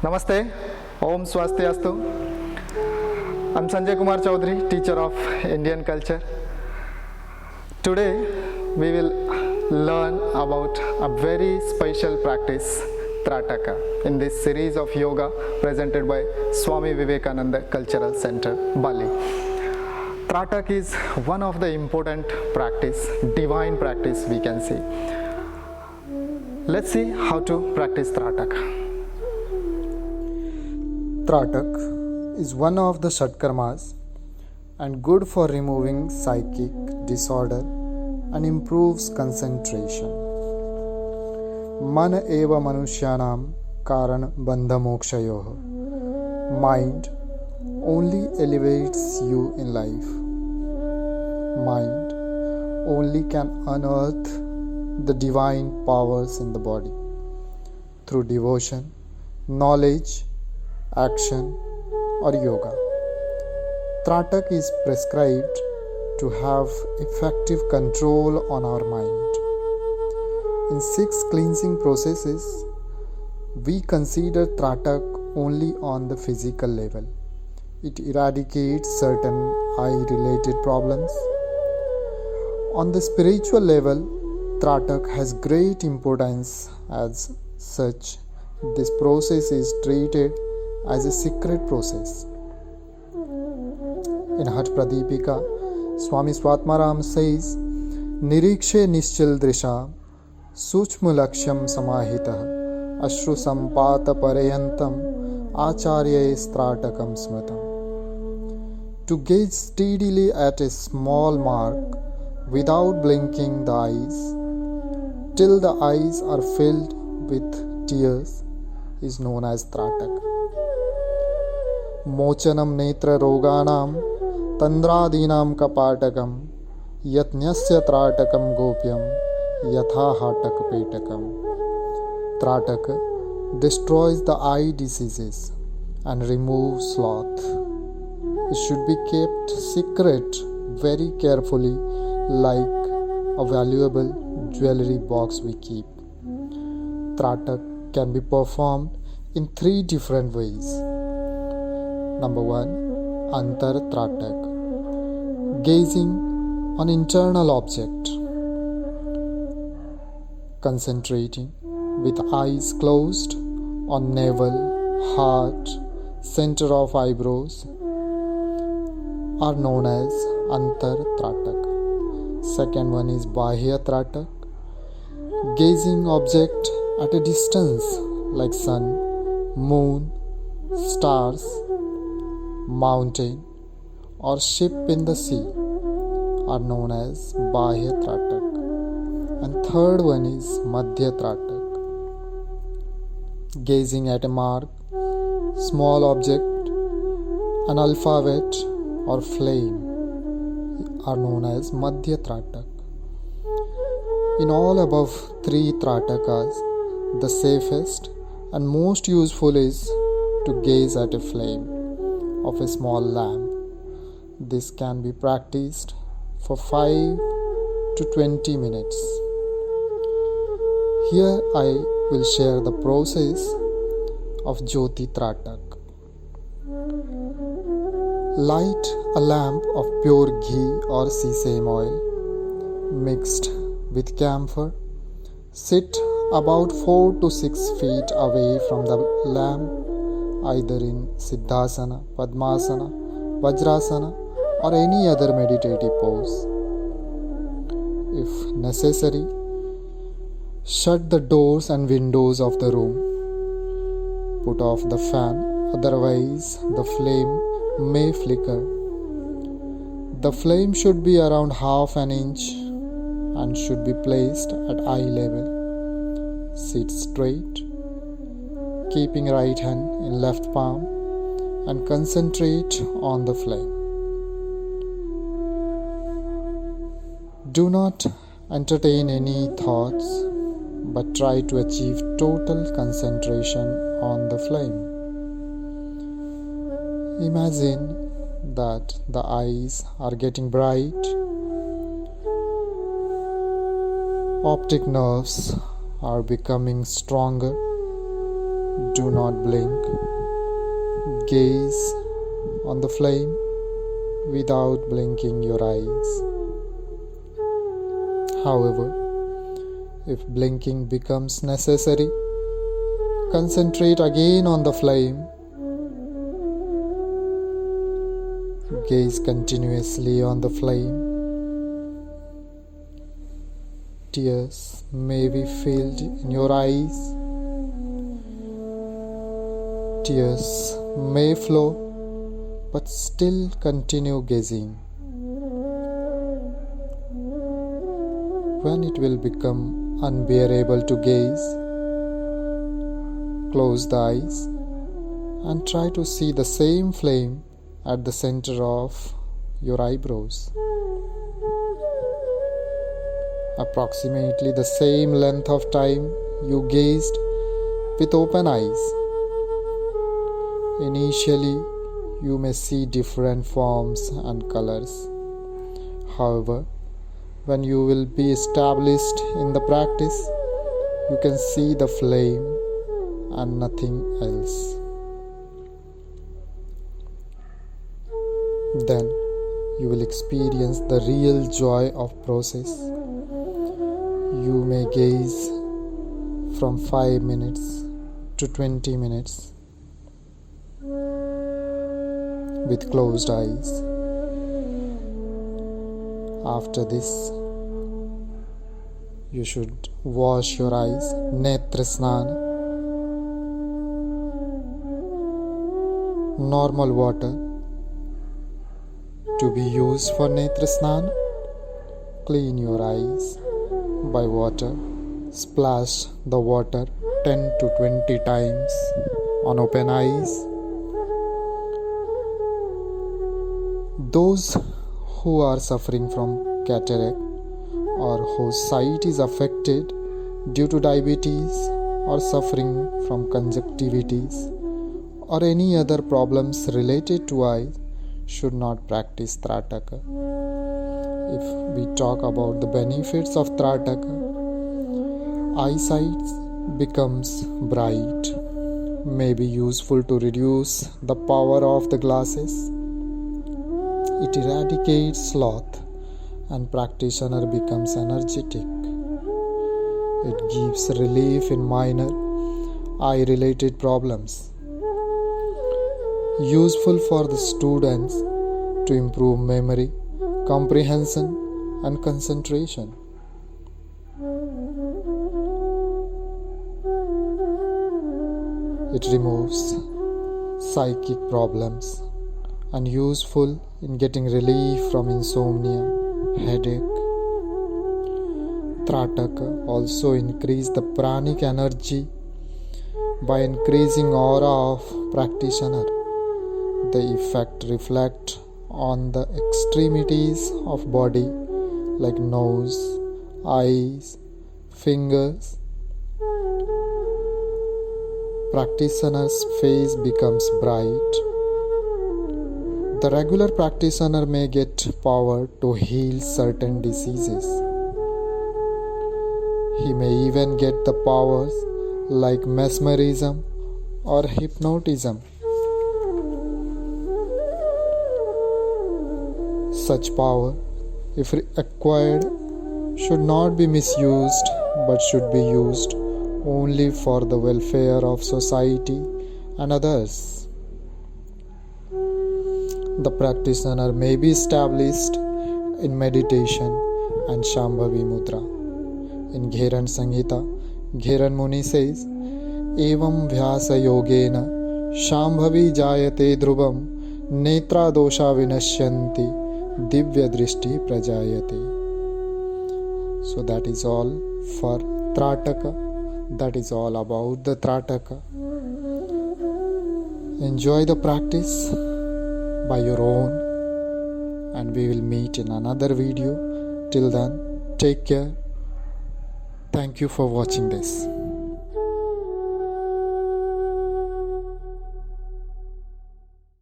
Namaste, Om Swastiastu. I'm Sanjay Kumar Chaudhary, teacher of Indian culture. Today we will learn about a very special practice, Trataka, in this series of yoga presented by Swami Vivekananda Cultural Center, Bali. Tratak is one of the important practice, divine practice we can say. Let's see how to practice Tratak. Tratak is one of the Shatkarmas and good for removing psychic disorder and improves concentration. Man eva manushyanam karan bandha mokshayoh. Mind only elevates you in life. Mind only can unearth the divine powers in the body through devotion, knowledge, action or yoga. Tratak is prescribed to have effective control on our mind. In 6 cleansing processes, we consider Tratak only on the physical level. It eradicates certain eye-related problems. On the spiritual level, Tratak has great importance. As such, this process is treated as a secret process. In Hat Pradipika, Swami Swatmaram says, Nirikshe Nischal Drisha Suchma Lakshyam Samahitah Ashru Sampata Parayantam Acharya Stratakam Smatam. To gaze steadily at a small mark without blinking the eyes till the eyes are filled with tears is known as Tratak. मोचनम नेत्र रोगाणाम तंद्रादीनाम कपाटकम यत्न्यस्य त्राटकम गोप्यम यथा हाटक पेटकम. Tratak destroys the eye diseases and removes sloth. It should be kept secret very carefully, like a valuable jewelry box we keep. Tratak can be performed in 3 different ways. Number 1. Antar Tratak, gazing on internal object, concentrating with eyes closed on navel, heart, center of eyebrows are known as Antar Tratak. Second one is Bahya Tratak, gazing object at a distance like sun, moon, stars, mountain or ship in the sea are known as Bahya Tratak. And third one is Madhya Tratak, gazing at a mark, small object, an alphabet or flame are known as Madhya Tratak. In all above 3 Tratakas, the safest and most useful is to gaze at a flame of a small lamp. This can be practiced for 5 to 20 minutes. Here I will share the process of Jyoti Tratak. Light a lamp of pure ghee or sesame oil mixed with camphor. Sit about 4 to 6 feet away from the lamp, either in Siddhasana, Padmasana, Vajrasana or any other meditative pose. If necessary, shut the doors and windows of the room. Put off the fan, otherwise the flame may flicker. The flame should be around half an inch and should be placed at eye level. Sit straight, keeping right hand in left palm and concentrate on the flame. Do not entertain any thoughts but try to achieve total concentration on the flame. Imagine that the eyes are getting bright, optic nerves are becoming stronger, Do not blink. Gaze on the flame without blinking your eyes. However, if blinking becomes necessary, concentrate again on the flame. Gaze continuously on the flame. Tears may be filled in your eyes. Tears may flow, but still continue gazing. When it will become unbearable to gaze, close the eyes and try to see the same flame at the center of your eyebrows. Approximately the same length of time you gazed with open eyes. Initially, you may see different forms and colors. However, when you will be established in the practice, you can see the flame and nothing else. Then you will experience the real joy of process. You may gaze from 5 minutes to 20 minutes with closed eyes. After this, you should wash your eyes, netra snana, normal water to be used for netra snana. Clean your eyes by water. Splash the water 10 to 20 times on open eyes. Those who are suffering from cataract or whose sight is affected due to diabetes or suffering from conjunctivitis or any other problems related to eyes should not practice Trataka. If we talk about the benefits of Trataka, eyesight becomes bright, may be useful to reduce the power of the glasses. It eradicates sloth and practitioner becomes energetic. It gives relief in minor eye-related problems. Useful for the students to improve memory, comprehension and concentration. It removes psychic problems and useful in getting relief from insomnia, headache. Trataka also increase the pranic energy by increasing aura of practitioner. The effect reflect on the extremities of body like nose, eyes, fingers. Practitioner's face becomes bright. The regular practitioner may get power to heal certain diseases. He may even get the powers like mesmerism or hypnotism. Such power, if acquired, should not be misused but should be used only for the welfare of society and others. The practitioner may be established in meditation and Shambhavi Mudra. In Gheran Samhita, Gheran Muni says, Evam Vyasa Yogena Shambhavi Jayate Dhruvam Netra Dosha Vinashyanti Divya Drishti Prajayate. So that is all for Trataka. That is all about the Trataka. Enjoy the practice by your own, and we will meet in another video. Till then, take care. Thank you for watching this.